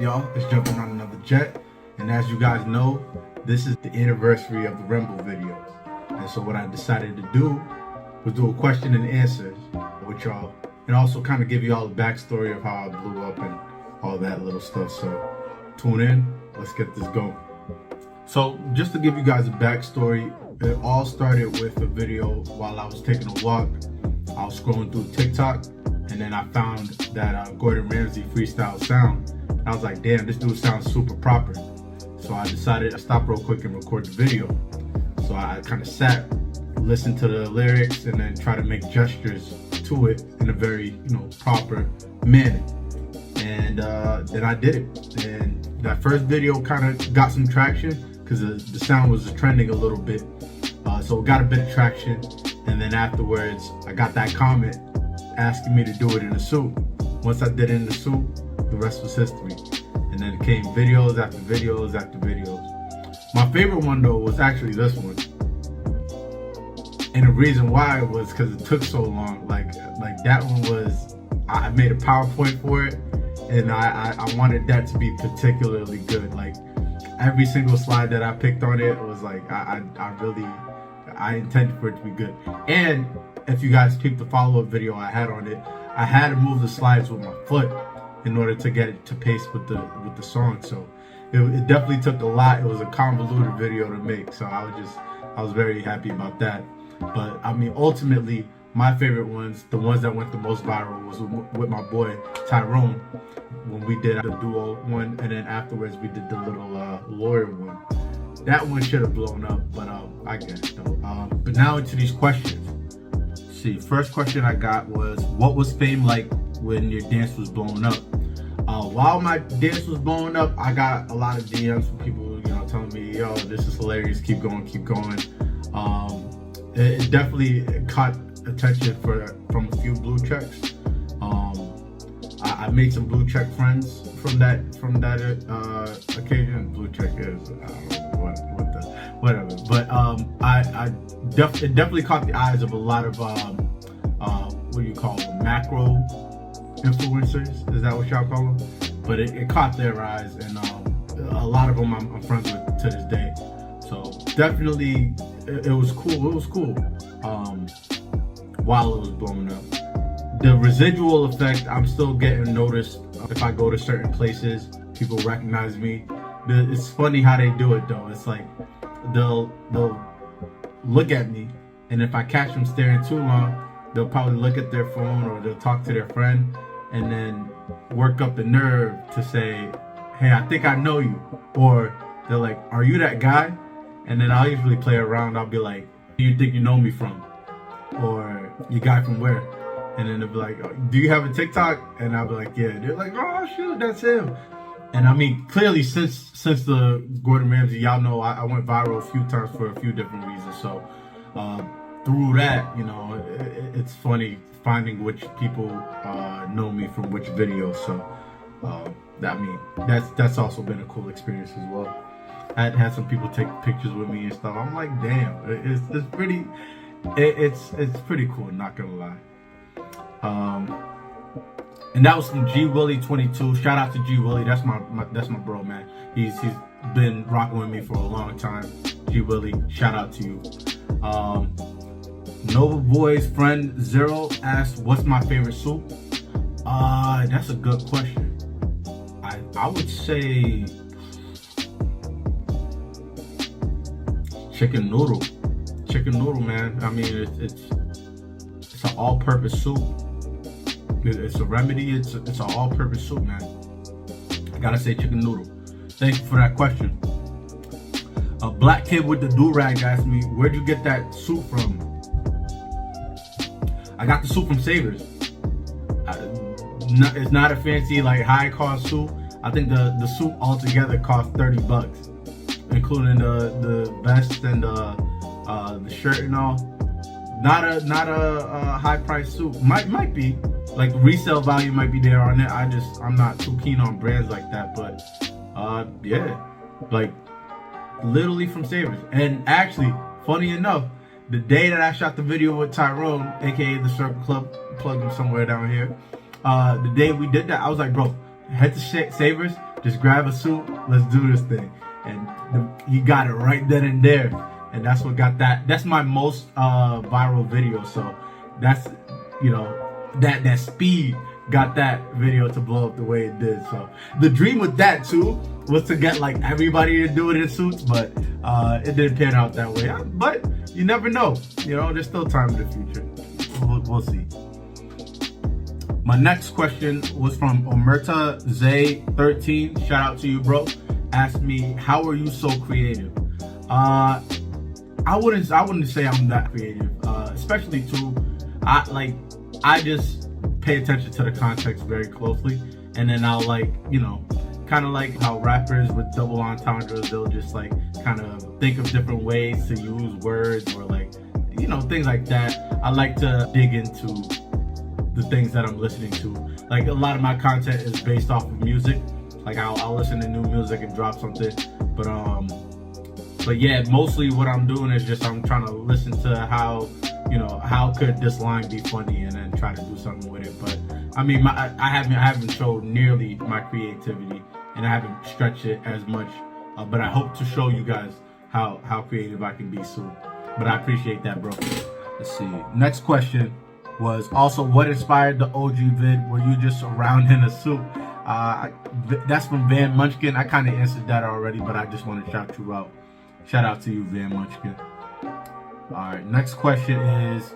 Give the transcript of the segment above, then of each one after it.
y'all? It's Jumping on Another Jet. And as you guys know, this is the anniversary of the Rumble videos. And so what I decided to do was do a question and answers with y'all. And also kind of give you all the backstory of how I blew up and all that little stuff. So tune in. Let's get this going. So just to give you guys a backstory, it all started with a video while I was taking a walk. I was scrolling through TikTok, and then I found that Gordon Ramsay freestyle sound. And I was like, damn, this dude sounds super proper. So I decided to stop real quick and record the video. So I kind of sat, listened to the lyrics, and then try to make gestures to it in a very, proper manner. And then I did it. And that first video kind of got some traction because the sound was trending a little bit. So it got a bit of traction. And then afterwards, I got that comment asking me to do it in a suit. Once I did it in the suit, the rest was history. And then it came videos after videos after videos. My favorite one though was actually this one. And the reason why was because it took so long. Like that one was, I made a PowerPoint for it, and I wanted that to be particularly good. Like every single slide that I picked on it was like, I intended for it to be good. And if you guys peeped the follow-up video I had on it, I had to move the slides with my foot in order to get it to pace with the song. So it definitely took a lot. It was a convoluted video to make. So I was very happy about that. But I mean, ultimately, my favorite ones, the ones that went the most viral, was with my boy Tyrone when we did the duo one, and then afterwards we did the little lawyer one. That one should have blown up, but I guess though. But now into these questions. Let's see, first question I got was, what was fame like when your dance was blowing up? While my dance was blowing up, I got a lot of DMs from people, telling me, yo, this is hilarious, keep going, keep going. It definitely caught attention from a few blue checks. I made some blue check friends from that occasion. Blue check is whatever. But it definitely caught the eyes of a lot of what do you call them, macro influencers? Is that what y'all call them? But it caught their eyes, and a lot of them I'm friends with to this day. So definitely, it was cool. It was cool while it was blowing up. The residual effect, I'm still getting noticed. If I go to certain places, people recognize me. It's funny how they do it though. It's like they'll look at me, and if I catch them staring too long, they'll probably look at their phone or they'll talk to their friend and then work up the nerve to say, hey, I think I know you. Or they're like, are you that guy? And then I'll usually play around. I'll be like, who do you think you know me from? Or you guy from where? And then they'll be like, oh, do you have a TikTok? And I'll be like, yeah. They're like, oh shoot, that's him. And I mean, clearly since the Gordon Ramsay, y'all know I went viral a few times for a few different reasons. So through that, it's funny finding which people know me from which videos. So I mean, that's also been a cool experience as well. I had some people take pictures with me and stuff. I'm like, damn, it's pretty cool, not gonna lie. And that was from G Willie 22. Shout out to G Willie. That's my bro, man. He's been rocking with me for a long time. G Willie, shout out to you. Nova Boy's friend Zero asked, what's my favorite soup? That's a good question. I would say chicken noodle. Chicken noodle, man. I mean, it's an all-purpose soup. It's a remedy. It's an all-purpose soup, man. I gotta say chicken noodle. Thank you for that question. A black kid with the do-rag asked me, where'd you get that soup from? I got the soup from Savers. It's not a fancy, like, high-cost soup. I think the soup altogether cost $30, including the vest and the shirt and all. Not a high-priced soup. Might be. Like, resale value might be there on it. I'm not too keen on brands like that, but yeah, like literally from Savers. And actually, funny enough, the day that I shot the video with Tyrone, aka the Circle Club, plug him somewhere down here, the day we did that, I was like, bro, head to Savers, Just grab a suit, let's do this thing. And he got it right then and there. And that's what got that. That's my most viral video. So that's, you know, that speed got that video to blow up the way it did. So the dream with that too was to get like everybody to do it in suits, but it didn't pan out that way. But you never know, you know, there's still time in the future. We'll see. My next question was from Omerta Zay13. Shout out to you, bro. Asked me, how are you so creative? I wouldn't say I'm that creative, especially too. I just pay attention to the context very closely, and then I'll kind of like how rappers with double entendres, they'll just like kind of think of different ways to use words or things like that. I like to dig into the things that I'm listening to. Like a lot of my content is based off of music. Like I'll listen to new music and drop something, but yeah, mostly what I'm doing is just I'm trying to listen to how could this line be funny, and then try to do something with it. But I mean, I haven't showed nearly my creativity, and I haven't stretched it as much. But I hope to show you guys how creative I can be soon. But I appreciate that, bro. Let's see. Next question was also, what inspired the OG vid? Were you just around in a suit? That's from Van Munchkin. I kind of answered that already, but I just want to shout you out. Shout out to you, Van Munchkin. Alright, next question is,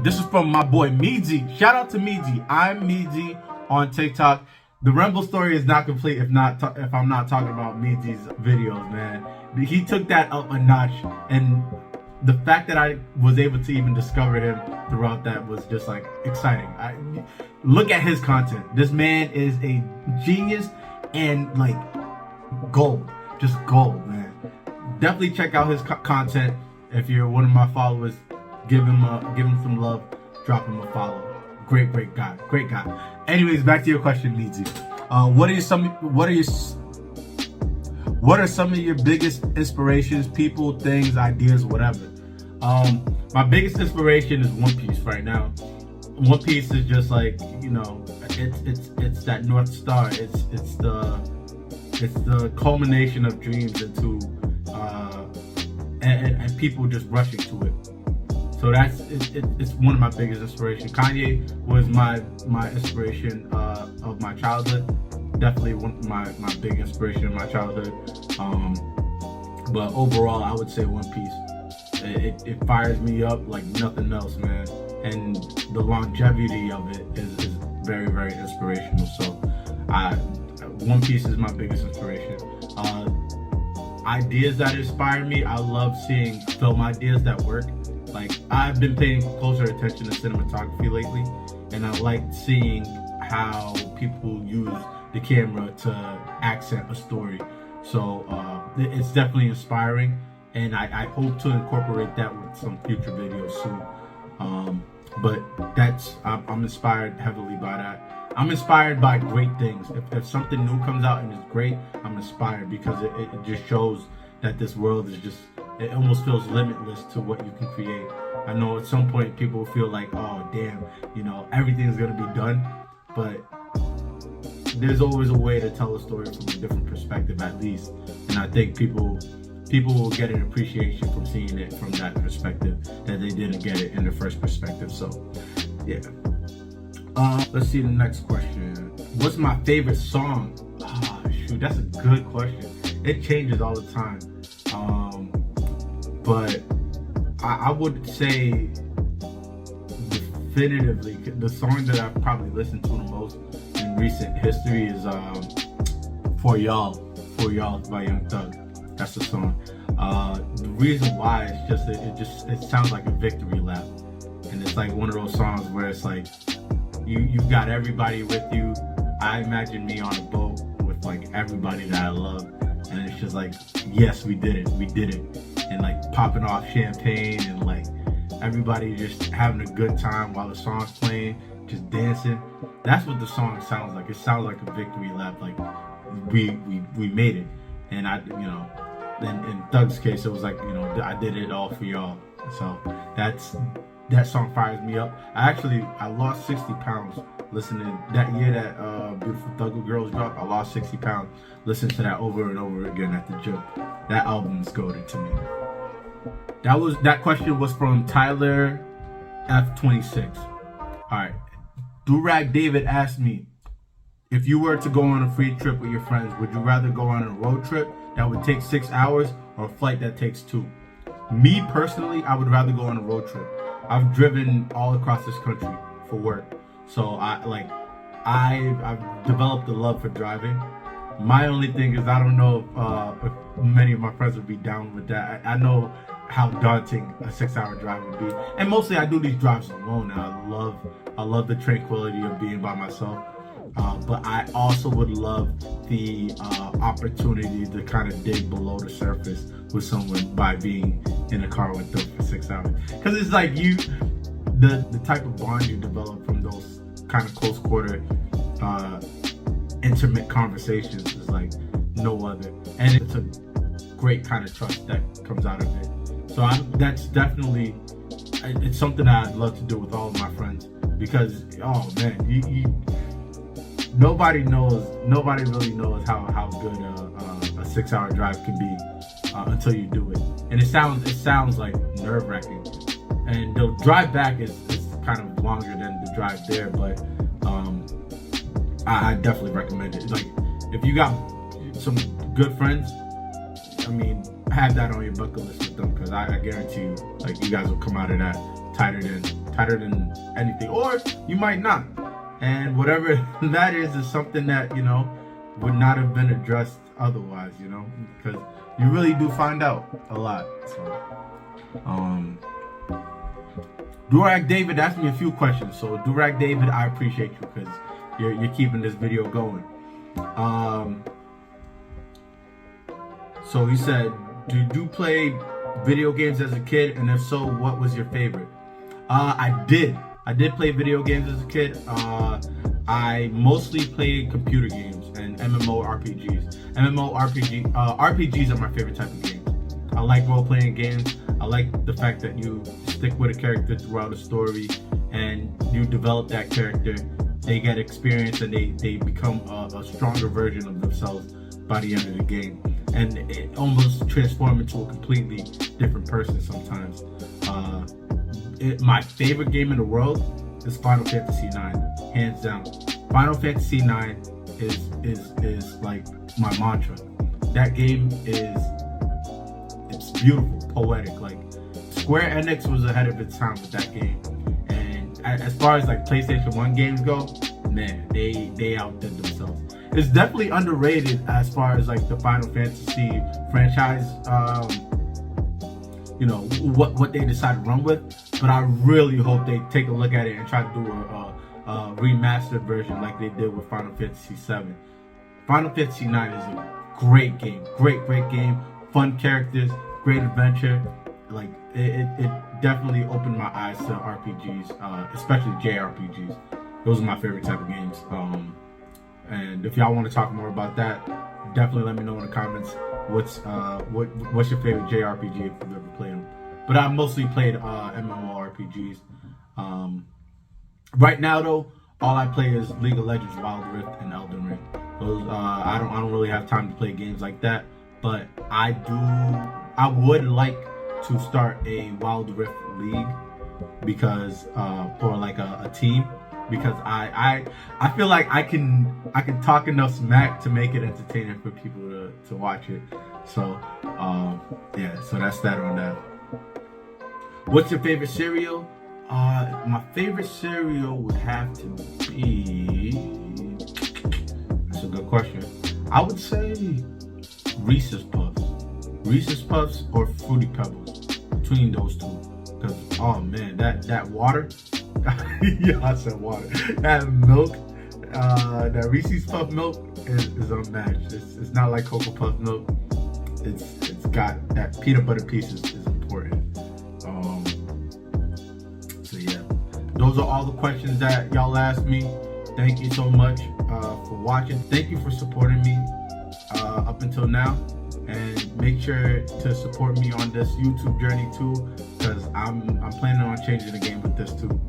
this is from my boy Meezy. Shout out to Meezy. I'm Meezy on TikTok. The Remble story is not complete if I'm not talking about Meezy's videos, man. He took that up a notch, and the fact that I was able to even discover him throughout that was just like exciting. Look at his content. This man is a genius and like gold, just gold, man. Definitely check out his content. If you're one of my followers, give him some love, drop him a follow. Great guy, great guy. Anyways, back to your question, Meezy. What are some of your biggest inspirations, people, things, ideas, whatever? My biggest inspiration is One Piece right now. One Piece is just like, it's that North Star. It's the culmination of dreams into and people just rushing to it. So it's one of my biggest inspirations. Kanye was my inspiration of my childhood. Definitely my big inspiration of my childhood. But overall, I would say One Piece. It fires me up like nothing else, man. And the longevity of it is very, very inspirational. So One Piece is my biggest inspiration. Ideas that inspire me, I love seeing film ideas that work. Like, I've been paying closer attention to cinematography lately, and I like seeing how people use the camera to accent a story. So it's definitely inspiring, and I hope to incorporate that with some future videos soon. But I'm inspired heavily by that. I'm inspired by great things. If something new comes out and it's great, I'm inspired, because it just shows that this world is just, it almost feels limitless to what you can create. I know at some point people feel like, oh damn, everything's gonna be done, but there's always a way to tell a story from a different perspective, at least. And I think people will get an appreciation from seeing it from that perspective that they didn't get it in the first perspective. So yeah. Let's see the next question. What's my favorite song? Shoot, that's a good question. It changes all the time. But I would say definitively the song that I've probably listened to the most in recent history is For Y'all by Young Thug. That's the song. The reason why is it sounds like a victory lap, and it's like one of those songs where it's like you've got everybody with you. I imagine me on a boat with like everybody that I love, and it's just like, yes, we did it, and like popping off champagne and like everybody just having a good time while the song's playing, just dancing. That's what the song sounds like. It sounds like a victory lap, like we made it. And then in Thug's case, it was like, I did it all for y'all. So that song fires me up. I lost 60 pounds listening that year that Beautiful Thugger Girls dropped. I lost 60 pounds listening to that over and over again at the gym. That album is goated to me. That question was from Tyler F26. Alright. Durag David asked me, if you were to go on a free trip with your friends, would you rather go on a road trip that would take 6 hours or a flight that takes 2? Me personally, I would rather go on a road trip. I've driven all across this country for work. So I've developed a love for driving. My only thing is I don't know if many of my friends would be down with that. I know how daunting a 6-hour drive would be. And mostly I do these drives alone. I love the tranquility of being by myself. But I also would love the opportunity to kind of dig below the surface with someone by being in a car with them for 6 hours. Because it's like the type of bond you develop from those kind of close quarter, intimate conversations is like no other. And it's a great kind of trust that comes out of it. So that's definitely, it's something that I'd love to do with all of my friends. Because, oh man, nobody really knows how good a 6-hour drive can be until you do it. And it sounds like nerve-wracking. And the drive back is kind of longer than the drive there, but I definitely recommend it. Like, if you got some good friends, I mean, have that on your bucket list with them, because I guarantee you, like, you guys will come out of that tighter than anything, or you might not. And whatever that is something that, you know, would not have been addressed otherwise, you know, because you really do find out a lot. So, Durag David asked me a few questions. So Durag David, I appreciate you because you're keeping this video going. So he said, did you play video games as a kid? And if so, what was your favorite? I did play video games as a kid. I mostly played computer games and MMORPGs. RPGs are my favorite type of games. I like role-playing games. I like the fact that you stick with a character throughout a story and you develop that character. They get experience and they become a stronger version of themselves by the end of the game. And it almost transforms into a completely different person sometimes. My favorite game in the world is Final Fantasy IX, hands down. Final Fantasy IX is like my mantra. That game it's beautiful, poetic. Like, Square Enix was ahead of its time with that game. And as far as like PlayStation 1 games go, man, they outdid themselves. It's definitely underrated as far as like the Final Fantasy franchise. You know, what they decide to run with, but I really hope they take a look at it and try to do a remastered version like they did with Final Fantasy VII. Final Fantasy IX is a great game, great game, fun characters, great adventure. Like it definitely opened my eyes to RPGs, especially JRPGs. Those are my favorite type of games. And if y'all want to talk more about that, definitely let me know in the comments. What's your favorite JRPG if you've ever played them? But I mostly played MMORPGs. Right now though, all I play is League of Legends, Wild Rift, and Elden Ring. Those I don't really have time to play games like that. But I would like to start a Wild Rift league because for like a team. Because I feel like I can talk enough smack to make it entertaining for people to watch it. So yeah, so that's that on that. What's your favorite cereal? My favorite cereal would have to be, that's a good question. I would say Reese's Puffs or Fruity Pebbles, between those two. Because oh man, that water. Yeah, I said water. That milk, that Reese's Puff milk is unmatched. It's not like Cocoa Puff milk. It's got that peanut butter piece is important. So yeah, those are all the questions that y'all asked me. Thank you so much for watching. Thank you for supporting me up until now. and make sure to support me on this YouTube journey too, because I'm planning on changing the game with this too.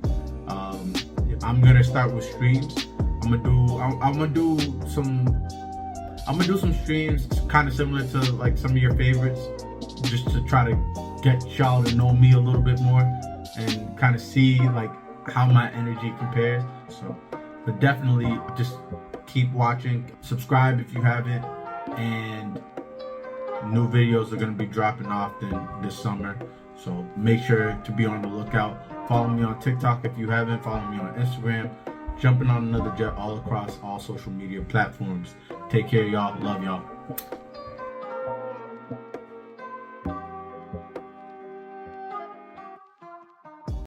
I'm gonna start with streams. I'm gonna do some streams kind of similar to like some of your favorites, just to try to get y'all to know me a little bit more and kind of see like how my energy compares. So, but definitely just keep watching, subscribe if you haven't, and new videos are going to be dropping often this summer, so make sure to be on the lookout. Follow me on TikTok if you haven't. Follow me on Instagram. Jumping on another jet all across all social media platforms. Take care, y'all. Love y'all.